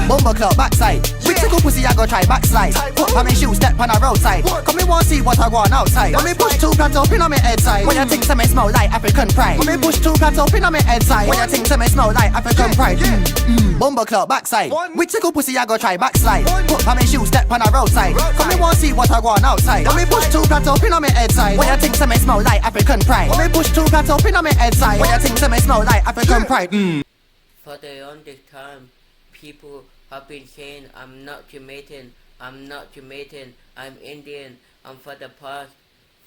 Bumble clock backside. With tickle pussy, I go try backslide. Put on my shoes, step on the roadside. Come me want see what I want outside. When me push two plants up in on me head side. When you think to me smell like African pride. When me push two plants up in on me head side. When you think to me smell like African pride. Bumble clock backside. With tickle pussy, I go try backslide. Put on my shoes, step on the roadside. Come me want see what I want outside. When me push two plants up in on me head side. When you think to me smell like African pride. When me push two plants up in on me head side. When you think to me smell like African pride. For the longest time, people have been saying I'm not Jamaican, I'm not Jamaican, I'm Indian, and for the past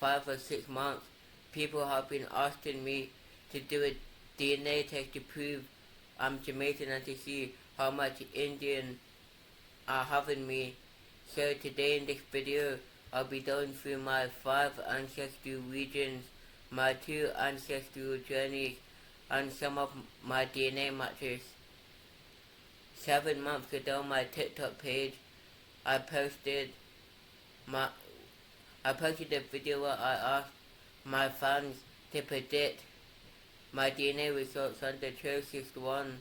5 or 6 months, people have been asking me to do a DNA test to prove I'm Jamaican and to see how much Indian are having me. So today in this video, I'll be going through my 5 ancestral regions, my 2 ancestral journeys, and some of my DNA matches. 7 months ago on my TikTok page, I posted a video where I asked my fans to predict my DNA results on the closest one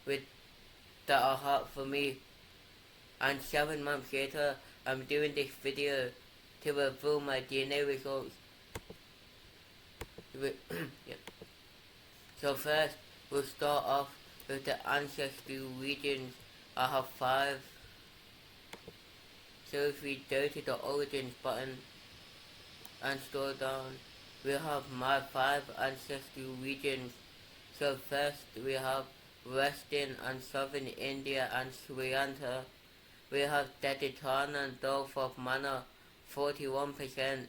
that are hot for me. And 7 months later, I'm doing this video to reveal my DNA results. So first, we'll start off with the ancestral regions. I have 5. So if we go to the origins button and scroll down, we have my 5 ancestral regions. So first we have Western and Southern India and Sri Lanka. We have Deditan and Gulf of Mannar, 41%,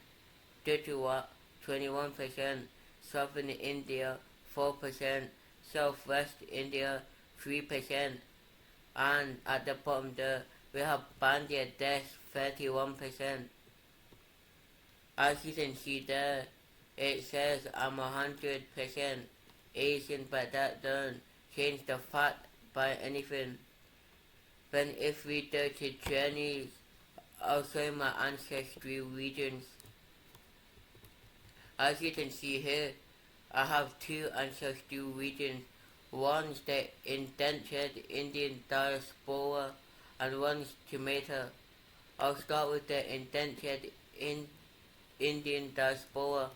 Gujarat, 21%, Southern India, 4%, Southwest India, 3%, and at the bottom there, we have Bangladesh, 31%. As you can see there, it says I'm 100% Asian, but that doesn't change the fact by anything. Then if we go to journeys, I'll show my ancestral regions. As you can see here, I have 2 ancestral regions. One's the indentured Indian Diaspora and one's Jamaica. I'll start with the indentured Indian Diaspora.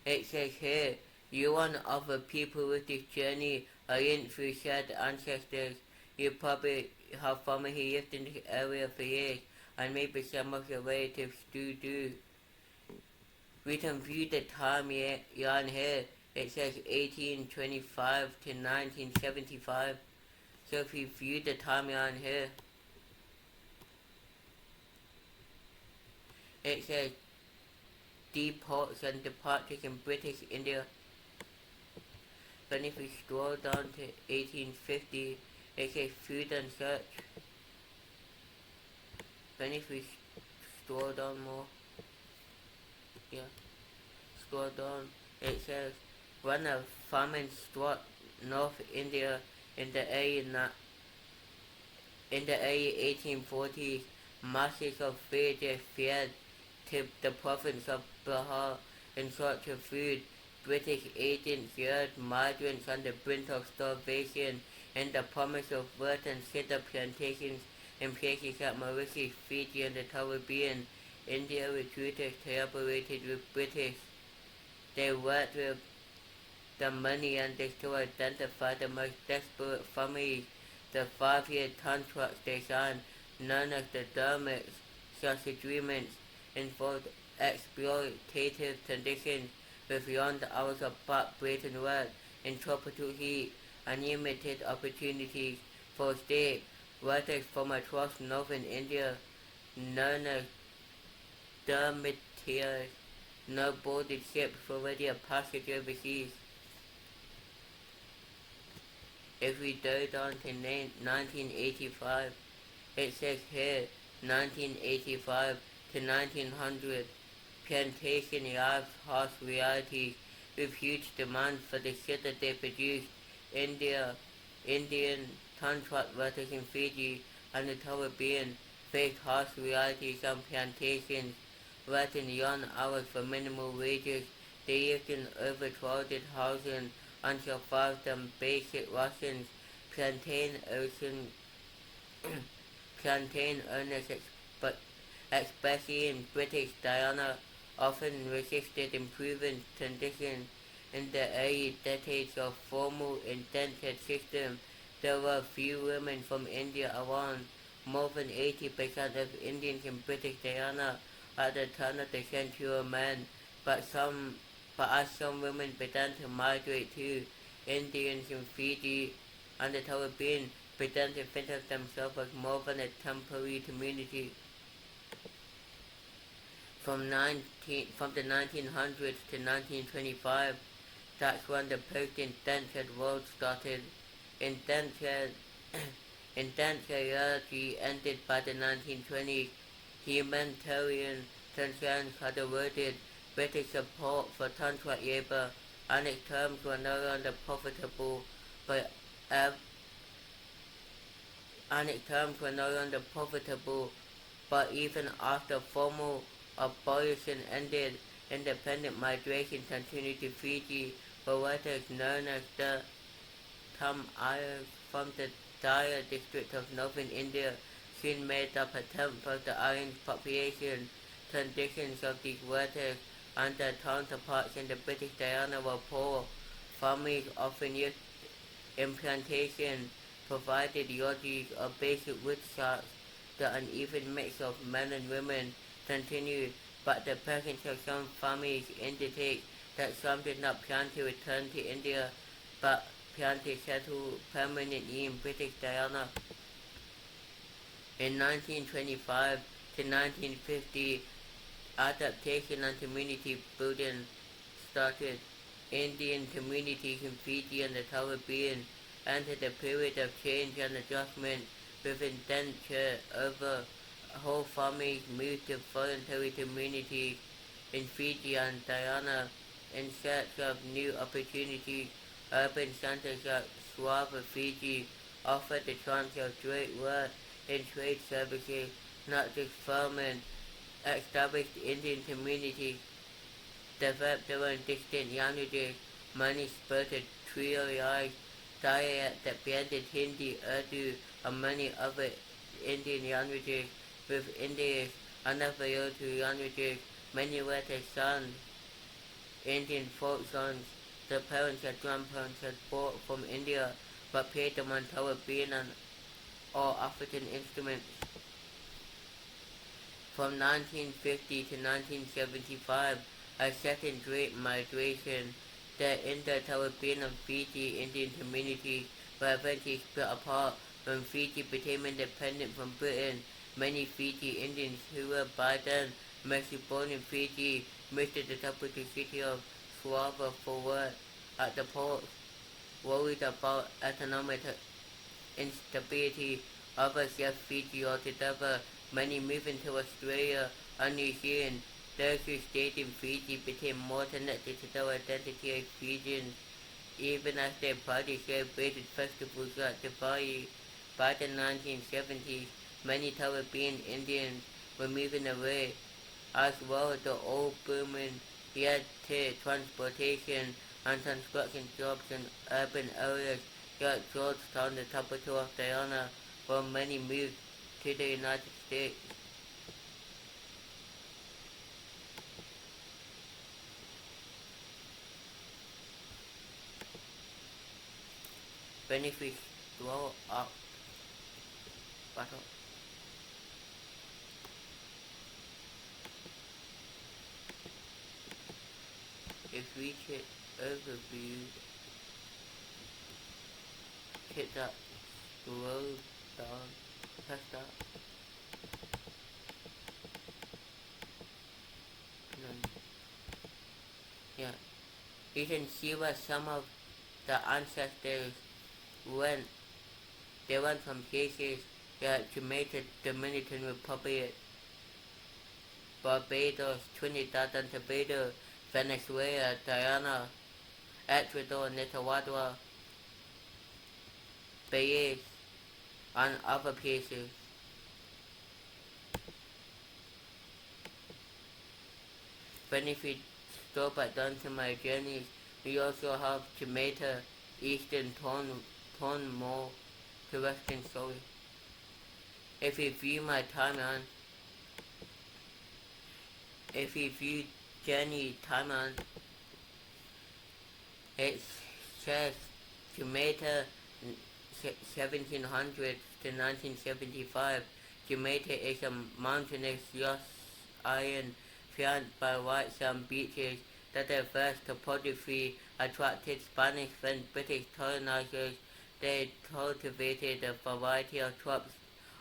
It says here, you and other people with this journey are linked through shared ancestors. You probably have family who lived in this area for years, and maybe some of your relatives do. We can view the timeline here. It says 1825 to 1975. So if we view the timeline here, it says deports and departures in British India. Then if we scroll down to 1850, it says food and search. Then if we scroll down more, scroll down, it says when a famine struck North India in the early 1840s, masses of villagers fled to the province of Bihar in search of food. British agents lured migrants on the brink of starvation in the promise of work and set up plantations in places like Mauritius, Fiji, and the Caribbean. India recruiters collaborated with British. They worked with the money and they still identify the most desperate families. The 5-year contracts they signed, known as the Dermot such agreements, involved exploitative conditions with long hours of back-breaking work in tropical heat and limited opportunities for escape. Workers from across northern India, known as Dermitiers, no boarded ships for ready a passage overseas. If we go down to 1985, it says here 1985 to 1900, plantation lives harsh realities with huge demand for the sugar they produce. Indian contract workers in Fiji and the Caribbean faced harsh realities on plantations, working long hours for minimal wages. They lived in overcrowded housing and survived on basic rations. plantain ocean plantain owners, especially in British Guyana, often resisted improving conditions. In the early decades of formal indentured system, there were few women from India around. More than 80% of Indians in British Guyana at the turn of the century were men, but as some women began to migrate to Indians in Fiji and the Caribbean began to think of themselves as more than a temporary community. From the 1900s to 1925, that's when the post-indentured world started. Indentured Indentured ended by the 1920s. Humanitarian concerns had eroded British support for contract labour, and its terms were no longer profitable, but even after formal abolition ended, independent migration continued to Fiji, where workers known as the Tamils from the Daya district of northern India soon made up a tenth of the island's population. Conditions of these workers and their counterparts in the British Guyana were poor. Families often used in plantations provided lodges or basic wood shops. The uneven mix of men and women continued, but the presence of some families indicates that some did not plan to return to India, but plan to settle permanently in British Guyana. In 1925 to 1950, adaptation and community building started. Indian communities in Fiji and the Caribbean entered a period of change and adjustment. With indenture over, whole families moved to voluntary communities in Fiji and Guyana in search of new opportunities. Urban centers like Suava, Fiji offered the chance of great work in trade services, not just farming. Established Indian communities developed their own distinct languages. Many spoke a creole dialect that blended Hindi, Urdu, and many other Indian languages with English and other local languages. Many were their sons, Indian folk songs. Their parents and grandparents had brought from India, but played them on Caribbean or African instruments. From 1950 to 1975, a second great migration. The Indo-Caribbean and Fiji Indian communities were eventually split apart when Fiji became independent from Britain. Many Fiji Indians who were by then mostly born in Fiji moved to the capital city of Suava for work at the ports. Worried about economic instability, others left Fiji altogether. Many moved into Australia and New Zealand. Those who stayed in Fiji became more connected to their identity as Fijians, even as they proudly celebrated festivals like Diwali. By the 1970s, many Caribbean Indians were moving away. As well, the oil booming led to transportation and construction jobs in urban areas like Georgetown, the capital of Guyana, where many moved to the United States. Benefits grow up battle. If we hit overview, hit that scroll down, press that, and then, yeah, you can see where some of the ancestors went. They went from places like Jamaica, Dominican Republic, Barbados, Trinidad and Tobago, Venezuela, Guyana, Ecuador, Nicaragua, Belize, and other places. Then if we go back down to my journeys, we also have Jamaica, Eastern Cornwall, to Western soil. If you view my timeline, if you view journey timeline, it says Jamaica 1700 to 1975. Jamaica is a mountainous lost island flanked by white sand beaches that their vast topography attracted Spanish and British colonizers. They cultivated a variety of crops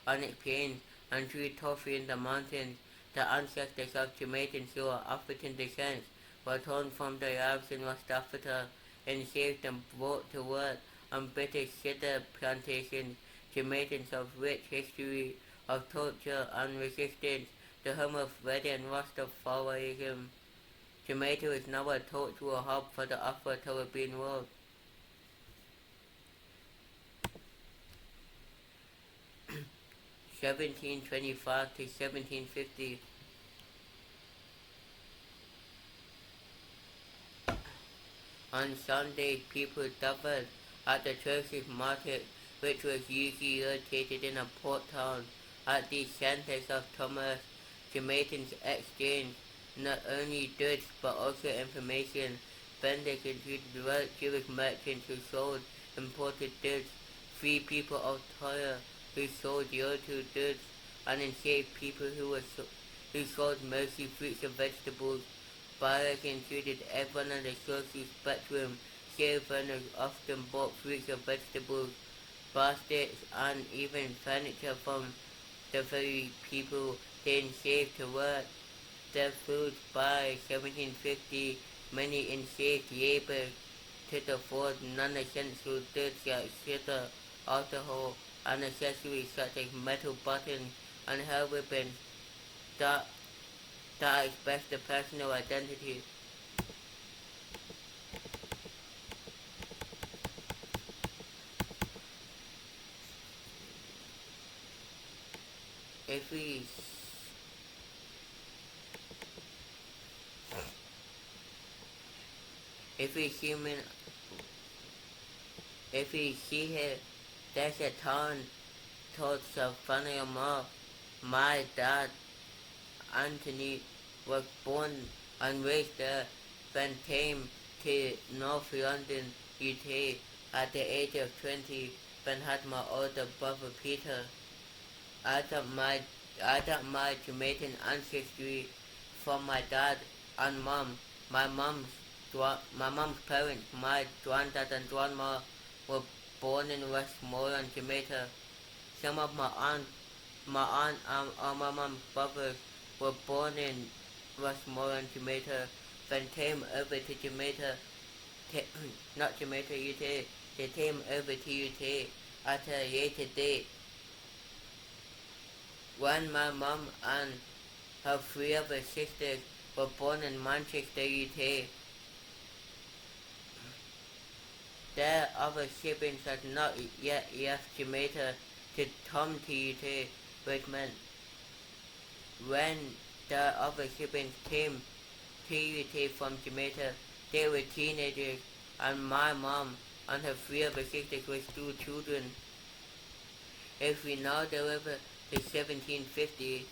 on its plains and grew toffee in the mountains. The ancestors of Jamaicans who are African descent were torn from their lives in West Africa, enslaved and brought to work on British sugar plantations. Jamaicans of rich history of torture and resistance, the home of Red and Rastafarism. Jamaica is now a cultural hub for the Afro-Caribbean world. (1725 to 1750). On Sunday, people gathered at the church's market, which was usually located in a port town. At these centers of commerce, Jamaicans exchanged not only goods but also information. Vendors included white Jewish merchants who sold imported goods, free people of Tyre who sold local goods, and enslaved people who sold mostly fruits and vegetables. Buyers included everyone on the social spectrum. Slave owners often bought fruits and vegetables, baskets, and even furniture from the very people they enslaved to work their food. By 1750, many enslaved labour could afford non-essential goods like sugar, alcohol, and accessories such as metal buttons and hair ribbons that express the personal identity. If we see here, there's a town called Savannah. My dad, Anthony, was born and raised there, then came to North London, UK at the age of 20, then had my older brother Peter. I got my Jamaican ancestry from my dad and mom. My mom's parents, my granddad and grandma, were born in Westmoreland, Jamaica. Some of my aunt and my mom's brothers were born in Westmoreland, Jamaica, then came over to Jamaica, not Jamaica, UK. They came over to UK at a later date. When my mom and her 3 other sisters were born in Manchester, UK. Their other siblings had not yet left Jamaica to come to UK, which meant when their other siblings came to UK from Jamaica, they were teenagers, and my mom and her 3 other sisters were still children. If we now deliver to 1750,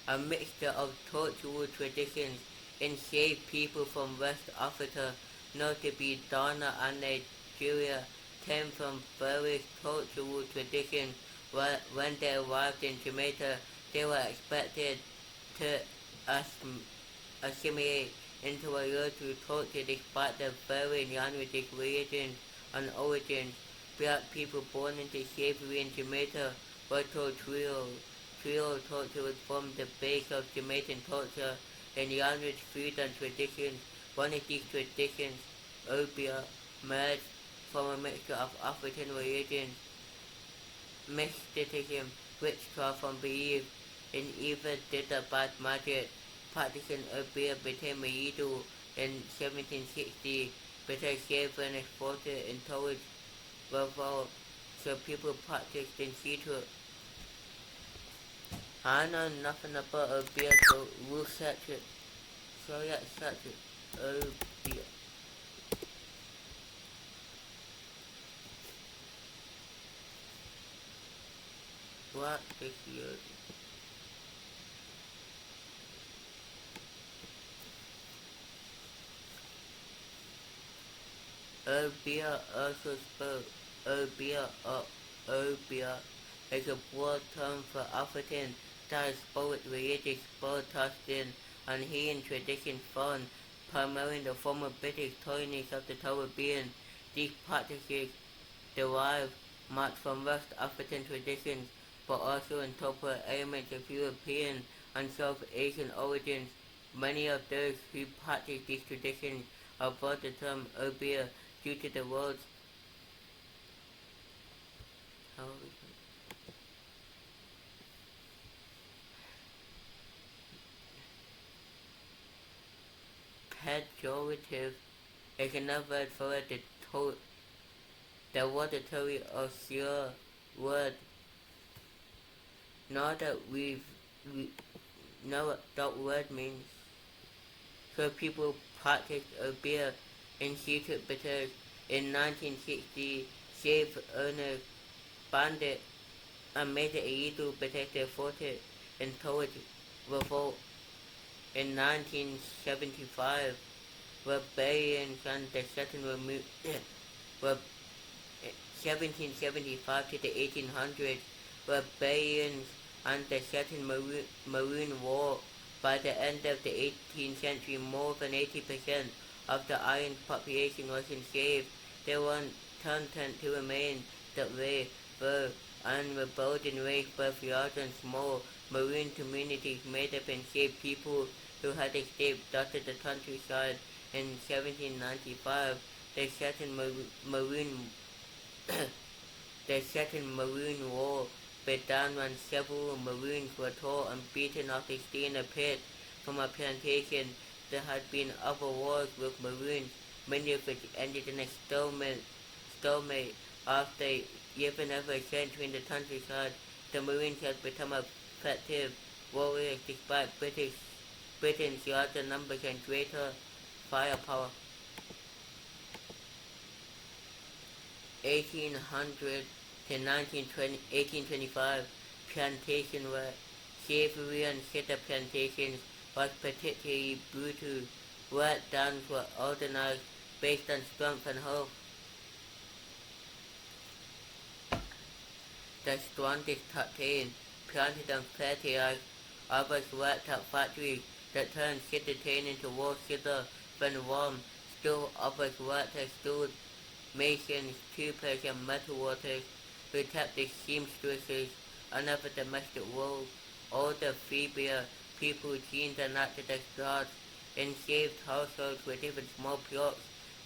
a mixture of cultural traditions enslaved people from West Africa, notably Ghana and Nigeria, came from various cultural traditions. When they arrived in Jamaica, they were expected to assimilate into a local culture despite their varying languages, religions, and origins. Black people born into slavery in Jamaica were called Creole. Creole culture formed the base of Jamaican culture in language, food, and traditions. One of these traditions, Obia, emerged from a mixture of African religions, mysticism, witchcraft, and belief in either did a bad magic. Practicing Obia became illegal in 1760 because slave owners forced it encouraged revolt, so people practiced in secret. I know nothing about Obia, so we'll search it. So let's search it. Obia. What is your Urbia, also spelled Urbia or Urbia, is a broad term for African diasporic religious broadcasting and healing traditions found primarily in the former British colonies of the Caribbean. These practices derive much from West African traditions, but also incorporate elements of European and South Asian origins. Many of those who practice these traditions avoid the term Urbia due to the world's pejorative is another word for the derogatory or slur word. Now that we know what that word means, so people practiced Urbia in secret because in 1960 slave owners banned it and made it illegal because they thought it encouraged revolt. In 1975, rebellions and the second were 1775 to the 1800s, rebellions and the Second Maroon War. By the end of the 18th century, more than 80% of the island population was enslaved. They weren't content to remain that way, though, and rebellion raised both large and small Maroon communities made up enslaved people who had escaped dotted the countryside. In 1795, the Second Maroon War began when several Maroons were torn and beaten after stealing a pig from a plantation. There had been other wars with Maroons, many of which ended in a stalemate. After living over a century in the countryside, the Maroons had become effective warriors despite Britain's larger numbers and greater firepower. 1800 to 1825, plantation work. Slavery on sugar plantations was particularly brutal. Work downs were organized based on strength and hope. The strongest tucked in, planted and fertilized. Others worked at factories that turned sugar cane into raw sugar when warm. Still others worked as skilled masons, troopers, and metal workers who kept the seamstresses and other domestic roles. All the feebler people jeans and acted as guards. Enslaved households were given small plots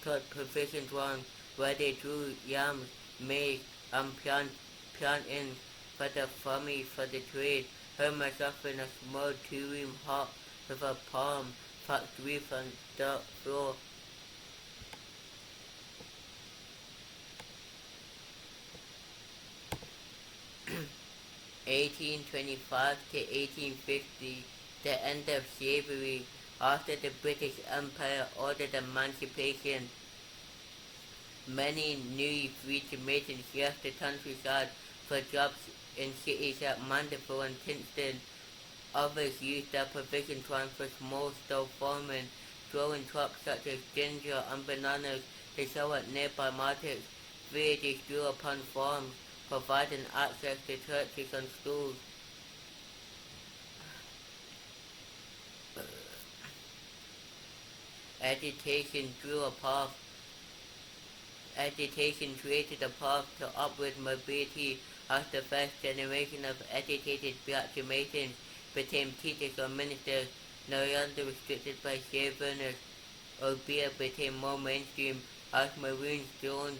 called provision grounds where they grew yams, maize, and plantains for the family for the trade. Home was often a small two-room hut with a palm thatched roof and dirt floor. 1825 to 1850, the end of slavery. After the British Empire ordered emancipation, many newly freed Jamaicans left the countryside for jobs in cities like Mandeville and Kingston. Others used their provision farms for small-scale farming, growing crops such as ginger and bananas to sell at nearby markets. Villages grew upon farms, providing access to churches and schools. Education created a path to upward mobility as the first generation of educated black Jamaicans became teachers or ministers, no longer restricted by slave owners. Albeit became more mainstream as Maroons joined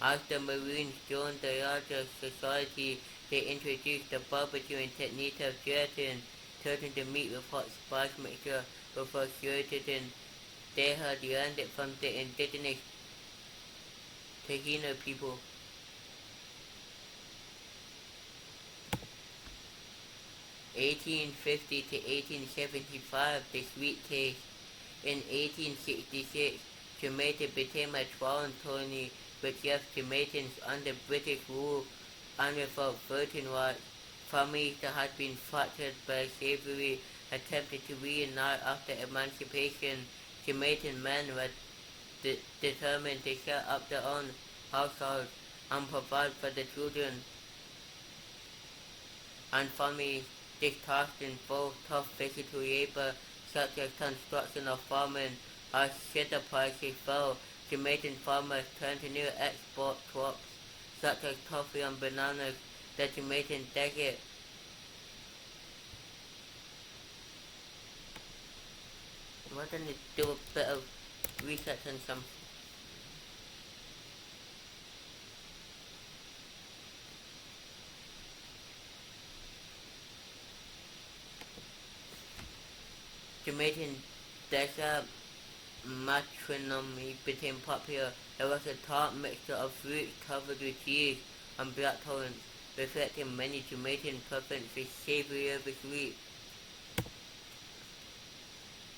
as the Maroons joined the larger society. They introduced the barbecuing technique of gelatin, turning the meat with hot spice mixture before cured in. They had learned it from the indigenous Taino people. 1850 to 1875, the sweet taste. In 1866, Jamaica became a crown colony which left Jamaicans under British rule. and without certain rights. Families that had been fractured by slavery attempted to reunite after emancipation. Jamaican men were determined to set up their own households and provide for the children and families. This task involved tough physical labor such as construction or farming. As sugar prices fell, Jamaican farmers turned to new export crops such as coffee and bananas. The Jamaican desert why don't you do a bit of research on some Jamaican desert matrimony became popular. It was a tart mixture of fruits covered with cheese and blackcurrants, reflecting many Jamaican preferences savory over sweet.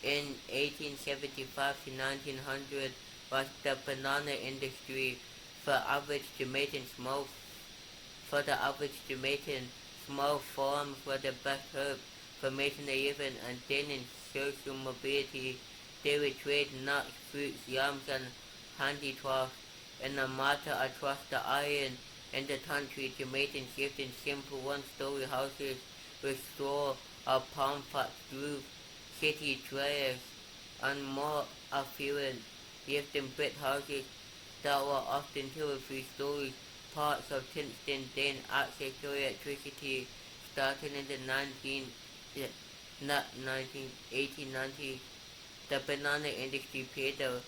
In 1875 to 1900 was the banana industry. For the average Jamaican, small farms were the best herb for making a living and gaining social mobility. They would trade nuts, fruits, yams, and handicrafts in a matter across the island. In the country, Jamaicans lived in simple one-story houses with straw or palm thatched roofs. City dwellers and more affluent lived in brick houses that were often 2 or 3 stories. Parts of Kingston gained access to electricity starting in the 1890s. The banana industry played a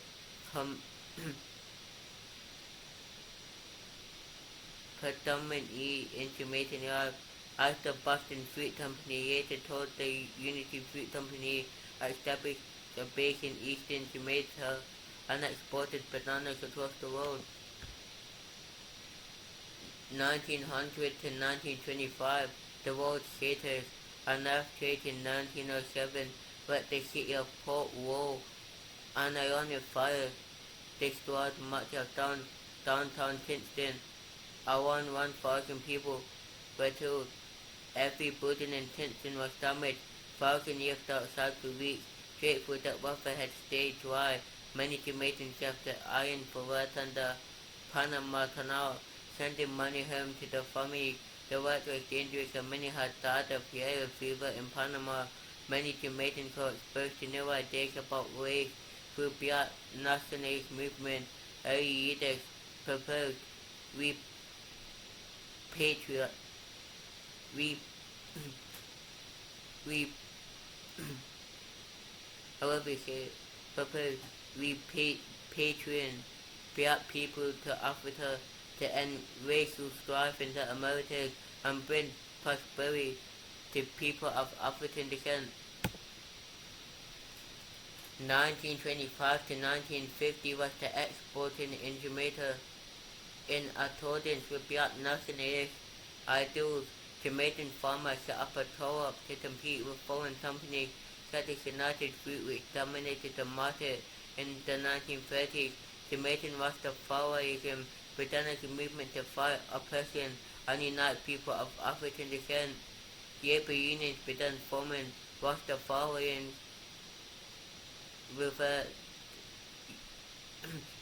predominantly in Jamaican life, as the Boston Fruit Company later told the Unity Fruit Company established a base in eastern Jamaica and exported bananas across the world. 1900 to 1925, the world shattered. An earthquake in 1907 wrecked the city of Port Royal. An iron fire destroyed much of downtown Kingston. Around 1,000 people were killed. Every building in Kingston was damaged. Thousands lived outside the reach, grateful that water had stayed dry. Many Jamaicans left the iron for work on the Panama Canal, sending money home to their families. The work was dangerous and many had died of yellow fever in Panama. Many Jamaicans were exposed to new ideas about race through black nationalist movement. Early leaders proposed repatriate proposed repatriating black people to Africa to end racial strife in the Americas and bring prosperity to people of African descent. 1925 to 1950 was the exporting in Jamaica. In accordance with black nationalist ideals, Jamaican farmers set up a co-op to compete with foreign companies such as United Fruit, which dominated the market in the 1930s. Jamaican Rastafarianism began as a movement to fight oppression and unite people of African descent. Labor unions began forming. Rastafarians with the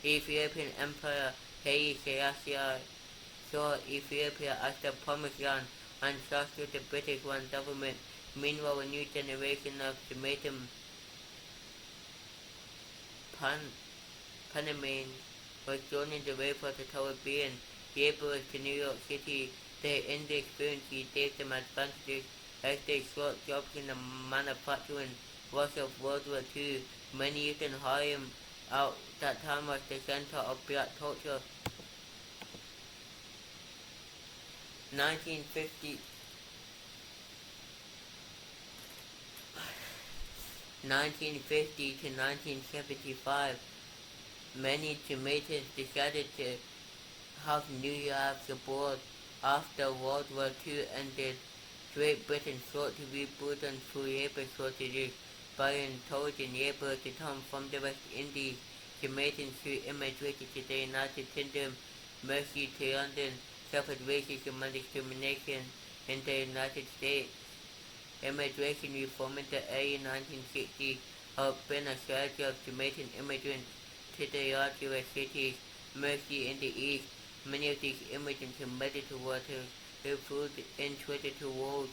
Ethiopian Emperor Haile Selassie saw Ethiopia as the promised land and trusted the British-run government. Meanwhile, a new generation of Jamaican Panamanians was joining the wave of the Caribbean. Laborers to New York City, their English fluency gave them advantages as they sought jobs in the manufacturing rush of World War II. Many youth in Harlem at that time was the center of black culture. 1950 to 1975, many Jamaicans decided to have new lives abroad. After World War II ended, Great Britain sought to rebuild and through labor shortages by encouraging laborers to come from the West Indies. Jamaicans who immigrated to the United Kingdom, mostly to London, suffered racism and discrimination in the United States. Immigration reform in the early 1960s helped bring a surge of Jamaican immigrants to the larger cities, mostly in the east. Many of these immigrants emitted to waters who flowed into the walls,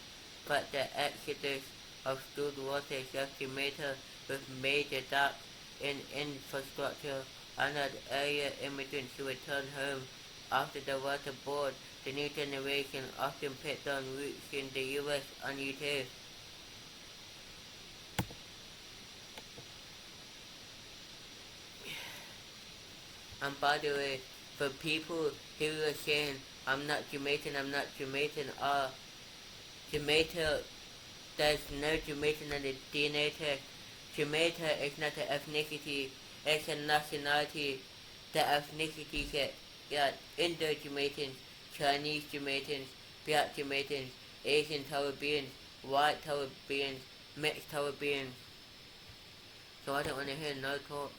but the exodus of stored waters left Jamaica with major gaps in infrastructure, and as earlier immigrants who returned home after the water board, the new generation often picked on roots in the US and UK. And by the way, for people who are saying, I'm not Jamaican, Jamaica, there's no Jamaican in the DNA test. Jamaica is not an ethnicity, it's a nationality. The ethnicities are Indo-Jamaicans, Chinese Jamaicans, Black Jamaicans, Asian Caribbeans, White Caribbeans, Mixed Caribbeans. So I don't want to hear no talk.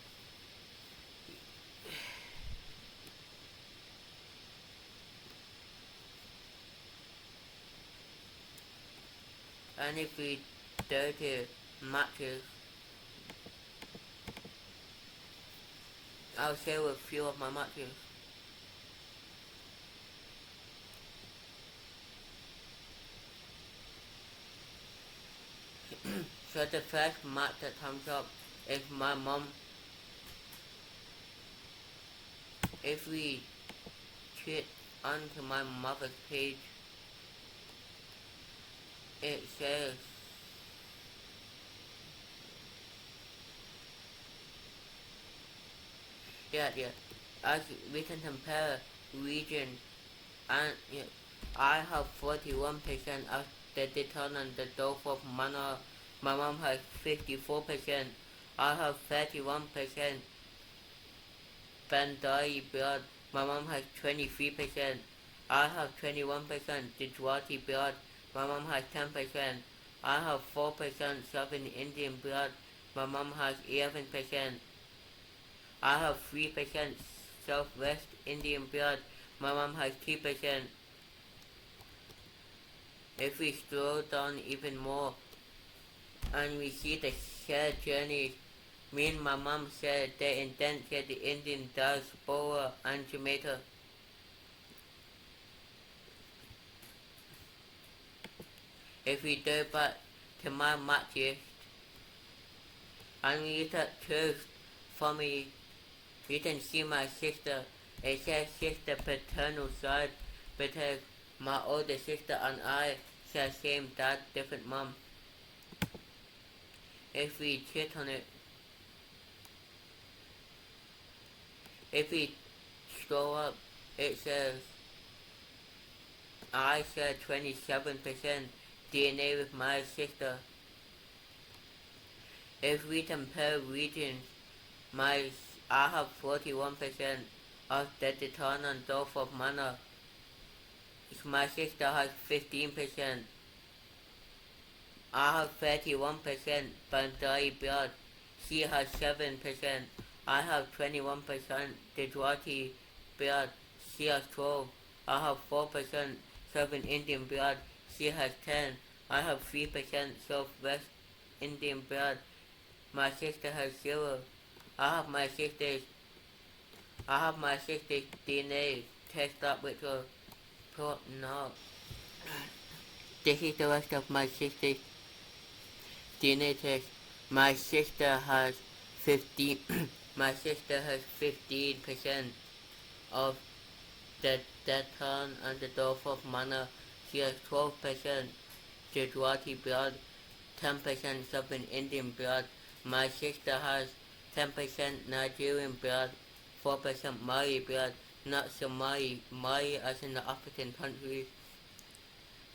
And if we dirty matches, I'll show a few of my matches. So the first match that comes up is my mom. If we click onto my mother's page, it says as we can compare region, and I have 41% of the return on the Gulf of Manor. My mom has 54%. I have 31% Bandai blood. My mom has 23%. I have 21% Gujarati blood. My mom has 10%. I have 4% Southern Indian blood. My mom has 11%. I have 3% Southwest Indian blood. My mom has 2%. If we scroll down even more and we see the shared journeys, me and my mom share the indentured the Indian Diaspora and Jamaica. If we go back to my match list and we look at close for me, you can see my sister. It says sister paternal side because my older sister and I share same dad, different mom. If we click on it, if we scroll up, it says I share 27% DNA with my sister. If we compare regions, I have 41% of the return on Gulf of Manor. My sister has 15%. I have 31% Bandai blood. She has 7%. I have 21% Gujarati blood. She has 12. I have 4% Southern Indian blood. She has 10. I have 3% Southwest Indian blood. My sister has 0. I have my sister's DNA test up with her. No. This is the rest of my sister's DNA test. My sister has 15. My sister has 15% of the return on the Gulf of Manor. She has 12% Gujarati blood, 10% Southern Indian blood. My sister has 10% Nigerian blood, 4% Mali blood, not Somali, Mali as in the African countries.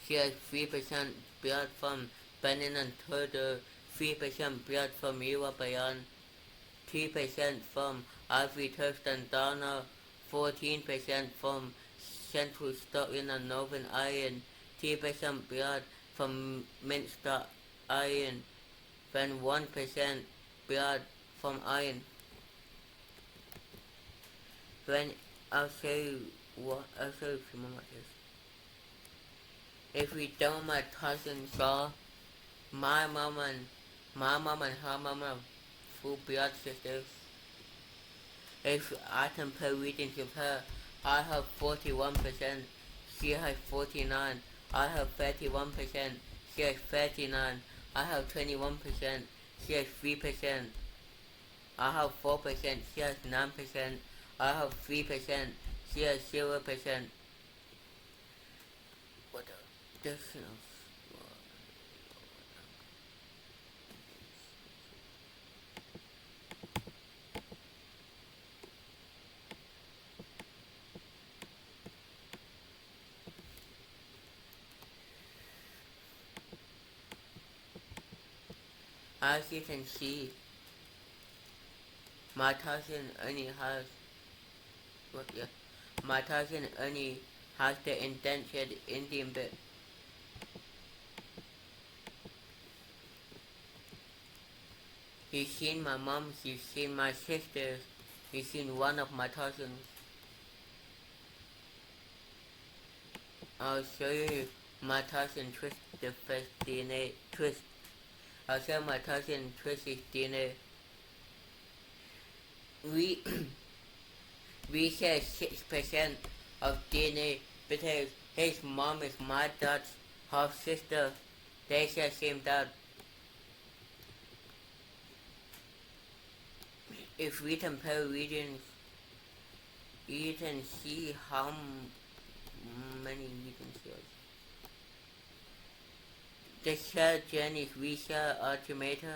She has 3% blood from Benin and Togo, 3% blood from European, 2% from Ivory Coast and Ghana, 14% from Central Scotland and Northern Ireland, 2% blood from Minster Ireland, then 1% blood from Ireland. Then I'll show you what else is this? If we don't, my cousin saw my mom and her mom are full blood sisters. If I compare readings with her, I have 41%, she has 49, I have 31%, she has 39, I have 21%, she has 3%, I have 4%, she has 9%, I have 3%, she has 0%. What the decimal? As you can see, my cousin only has my cousin only has the indentured Indian bit. He's seen my mom, he's seen my sisters, he's seen one of my cousins. I'll show you my cousin twist the first DNA twist. I'll show my cousin twist his DNA. We we share 6% of DNA because his mom is my dad's half sister. They share same dad. If we compare regions, you can see how many regions there is. The shared journeys we share are Jamaica.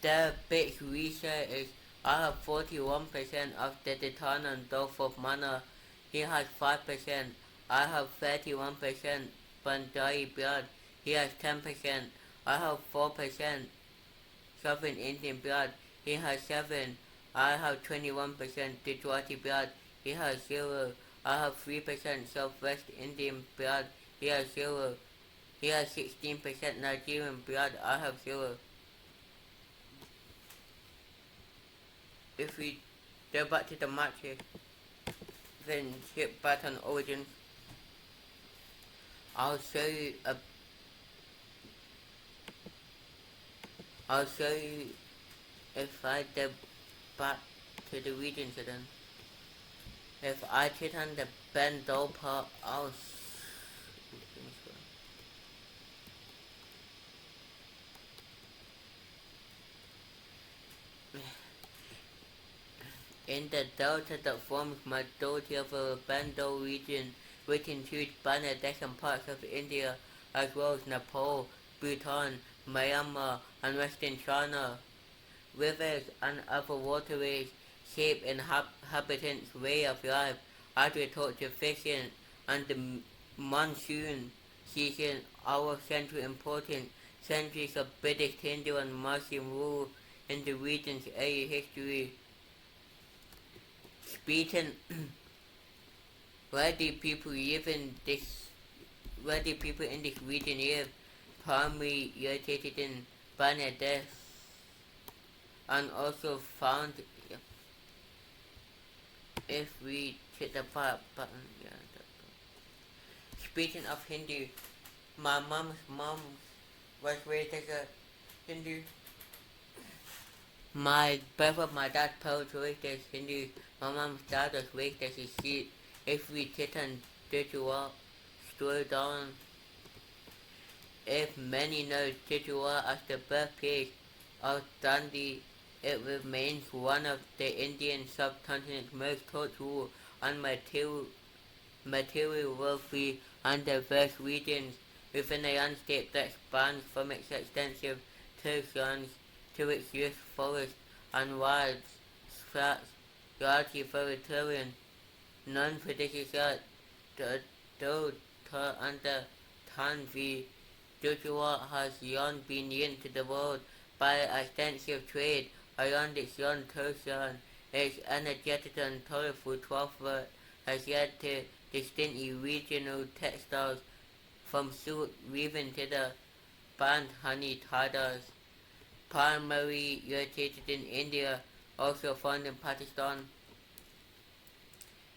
The bits we share is I have 41% of the Titan and Gulf of Mana. He has 5%. I have 31% Bandai blood. He has 10%. I have 4% Southern Indian blood. He has 7. I have 21% Gujarati blood. He has 0. I have 3% Southwest Indian blood. He has 0. He has 16% Nigerian blood. I have 0. If we go back to the match here, then skip back on origins, I'll show you if I go back to the regions again. If I click on the bendel part, in the delta that forms majority of the Bengal region, which includes Bangladesh and parts of India, as well as Nepal, Bhutan, Myanmar, and Western China. Rivers and other waterways shape inhabitants' way of life, agriculture, fishing, and the monsoon season are central important. Centuries of British, Hindu, and Muslim rule in the region's early history. Speaking, where do people in this region live? Primarily located in Bangladesh, and also found if we hit the part button. Speaking of Hindu, my mom's mom was raised as a Hindu. Both of my dad's parents were raised as Hindu. My mom's dad was raised as a Sikh. If we click on Gujarat, scroll down. If many know Gujarat as the birthplace of Gandhi, it remains one of the Indian subcontinent's most cultural and material wealthy and diverse regions, within a landscape that spans from its extensive coastlands to its lush forests and wide flats, largely vegetarian, known for dishes like dal under Tanvi. Gujarat has long been linked to the world by extensive trade along its long coastline. Its energetic and colorful clothwork has led to distinctly regional textiles, from silk weaving to the band honey ties. Primarily located in India, also found in Pakistan.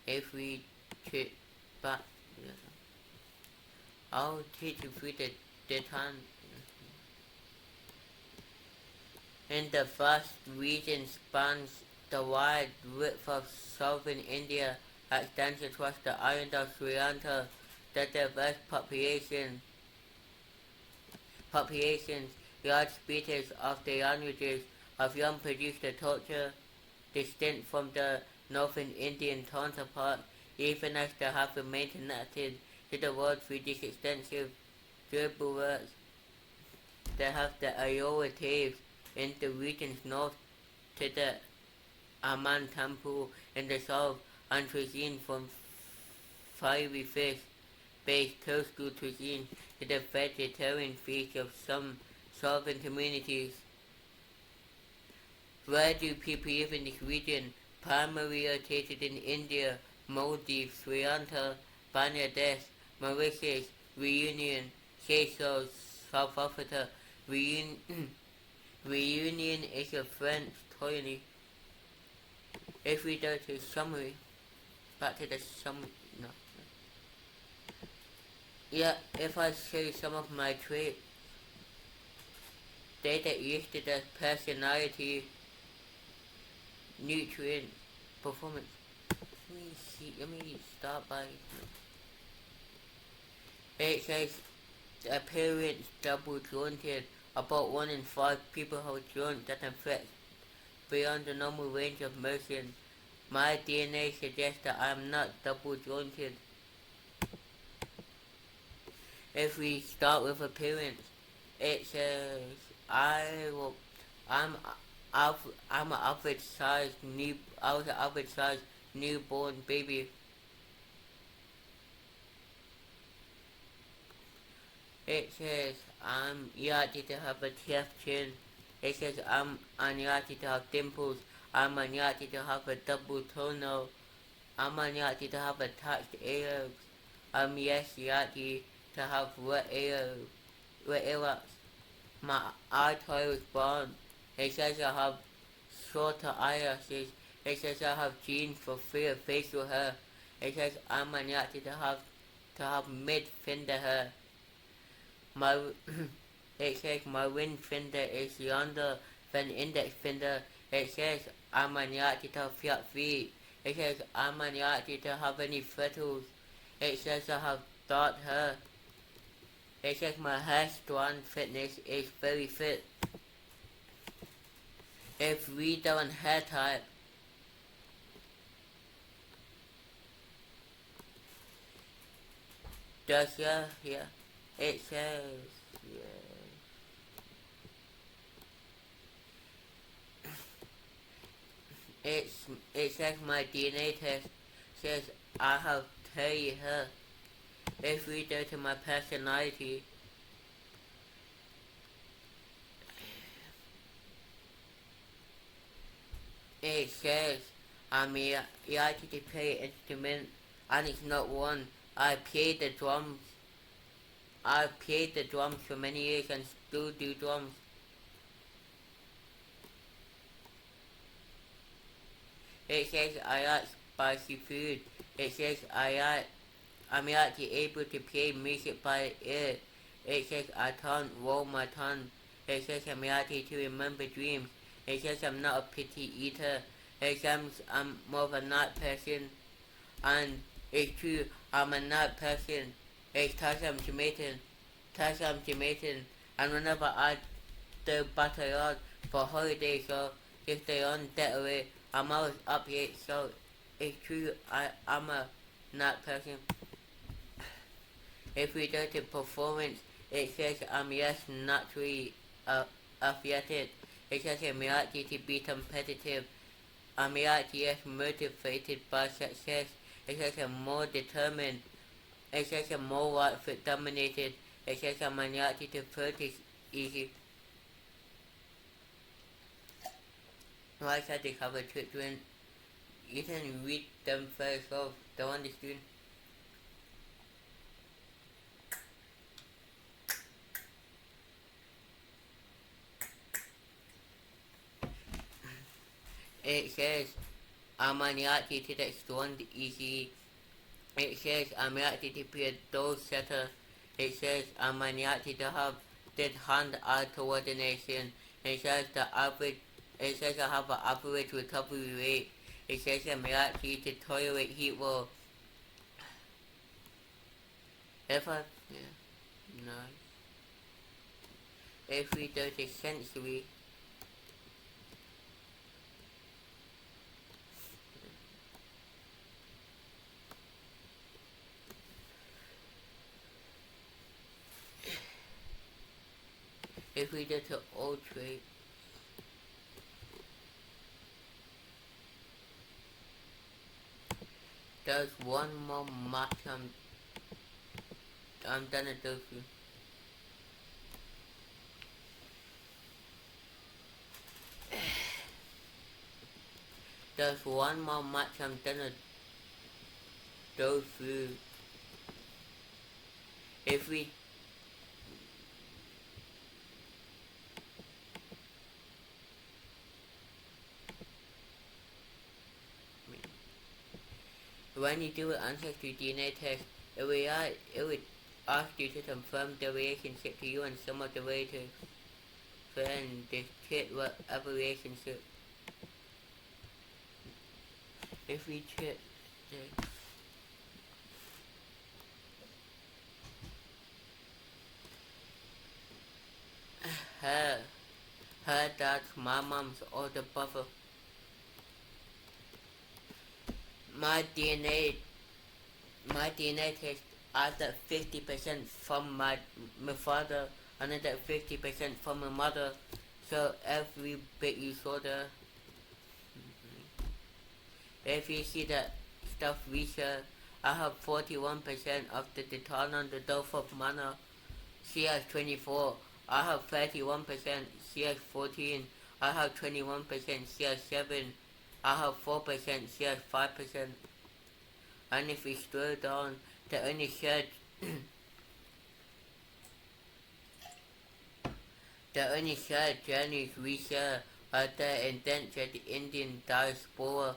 If we check back, I'll teach you through the time. In the vast region spans the wide width of southern India, extends across the island of Sri Lanka. The diverse populations, large speakers of the languages of young produce the culture distinct from the northern Indian counterpart, even as they have remained connected to the world through these extensive durable works. They have the Iowa caves in the regions north to the Aman temple in the south, and cuisine from fiery fish-based coastal cuisine to the vegetarian feast of some southern communities. Where do people live in this region? Primarily located in India, Maldives, Sri Lanka, Bangladesh, Mauritius, Reunion, Seychelles, South Africa. Reunion is a French colony. If we go to summary, back to the summary, no. Yeah, if I show you some of my traits, data listed as personality, nutrient, performance. Let me start by, it says appearance double jointed. About 1 in 5 people have joints that affect beyond the normal range of motion. My DNA suggests that I am not double jointed. If we start with appearance, it says I'm an average size newborn baby. It says I'm likely to have a cleft chin. It says I'm unlikely to have dimples. I'm unlikely to have a double toenail. I'm unlikely to have attached earlobes. I'm less likely to have wet earlobes. My eye color is brown. It says I have shorter eyelashes. It says I have genes for thicker facial hair. It says I'm unlikely to have mid-finger hair. It says my ring finger is longer than index finger. It says I'm unlikely to have flat feet. It says I'm unlikely to have any freckles. It says I have dark hair. It says my hair strand thickness is very thick. If we don't hair type, does yeah. It says it says my DNA test says I have curly hair. If we go to my personality, it says I'm likely to play an instrument, and it's not one. I played the drums for many years and still do drums. It says I like spicy food. It says I'm actually able to play music by ear. It says I can't roll my tongue. It says I'm likely to remember dreams. It says I'm not a picky eater. It says I'm more of a night person. And it's true, I'm a night person. It's because I'm Jamaican. And whenever I do backyard for holidays or if they're on getaway, I'm always up late, so it's true, I'm a night person. If we go to performance, it says I'm less naturally athletic. It says I'm likely to be competitive. I'm likely less motivated by success. It says I'm more determined. It says I'm more right-foot dominated. It says I'm unlikely to focus easy. Why should they have a children? You can read them for yourself. Don't understand. I'm unlikely to respond easy. It says I'm likely to be a dull setter. It says I'm unlikely to have this hand-eye coordination. It says I have an average recovery rate. It says I'm likely to tolerate heat well. No. If we do the sensory, if we do the old trait, there's one more match I'm gonna do for you. There's one more match I'm gonna go through. If we when you do an ancestry DNA test, it would ask you to confirm the relationship to you and some of the relatives. Then they check whatever relationship. If we check her dad's my mom's older brother. My DNA test either 50% from my father, another 50% from my mother. So every bit you saw there, if you see that stuff research, I have 41% of the detan on the Dorford Manor. She has 24. I have 31%. She has 14. I have 21%. She has 7. I have 4%. She has 5%. And if we scroll down, the only shared journeys we share are the indentured Indian Diaspora.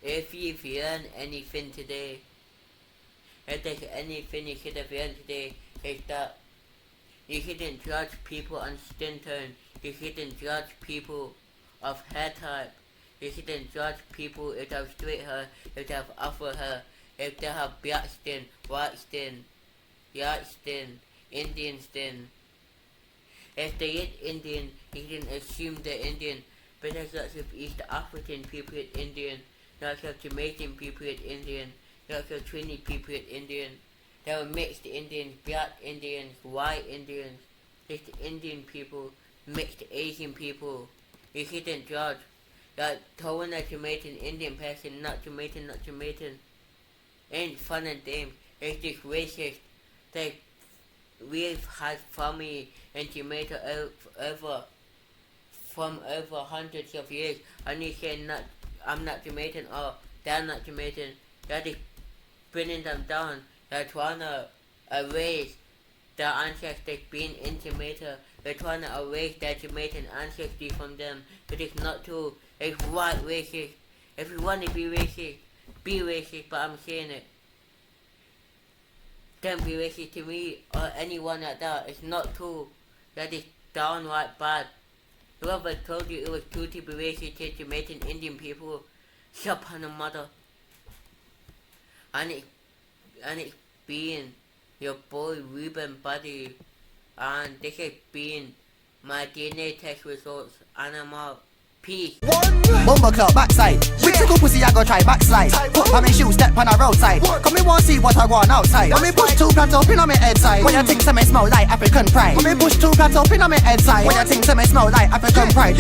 If you've learned anything today, if there's anything you should have learned today, is that you shouldn't judge people on skin tone. You shouldn't judge people of hair type. You shouldn't judge people if they have straight hair, if they have afro hair, if they have black skin, white skin, light skin, Indian skin. If they eat Indian, you shouldn't assume they're Indian. But there's lots of East African people eat Indian. Lots of Jamaican people eat Indian. Lots of Trini people eat Indian. There were mixed Indians, black Indians, white Indians, just Indian people, mixed Asian people. You shouldn't judge. Like calling a Jamaican Indian person not Jamaican, ain't fun and game. It's just racist. We've had family in Jamaica over hundreds of years, and you say I'm not Jamaican or they're not Jamaican. That is bringing them down. They're trying to erase their ancestors being in Jamaica. They're trying to erase their Jamaican ancestry from them. But it's not true. It's white racist. If you want to be racist, but I'm saying it. Don't be racist to me or anyone like that. It's not true. That is downright bad. Whoever told you it was true to be racist to Jamaican Indian people, shut up on the mother. And it's being your boy Ruben buddy, and this has been my DNA test results, and I'm out. Peace. Bumble clout backside. With tickle pussy I go try backslide. Put on my shoes, step on a roadside. Come me want see what I want outside. When me push two plants up in on me head side. When you think me smell like African pride. When me push two plants up in on me head side. When you think me smell like African pride.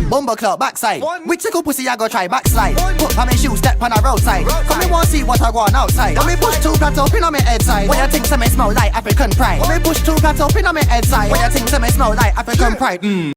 Bumble clout backside. With tickle pussy I go try backslide. Put on my shoes, step on a roadside. Come me want see what I want outside. When me push two plants up in on me head side. When you think me smell like African pride. When me push two plants up in on me head side. When you think me smell like African pride.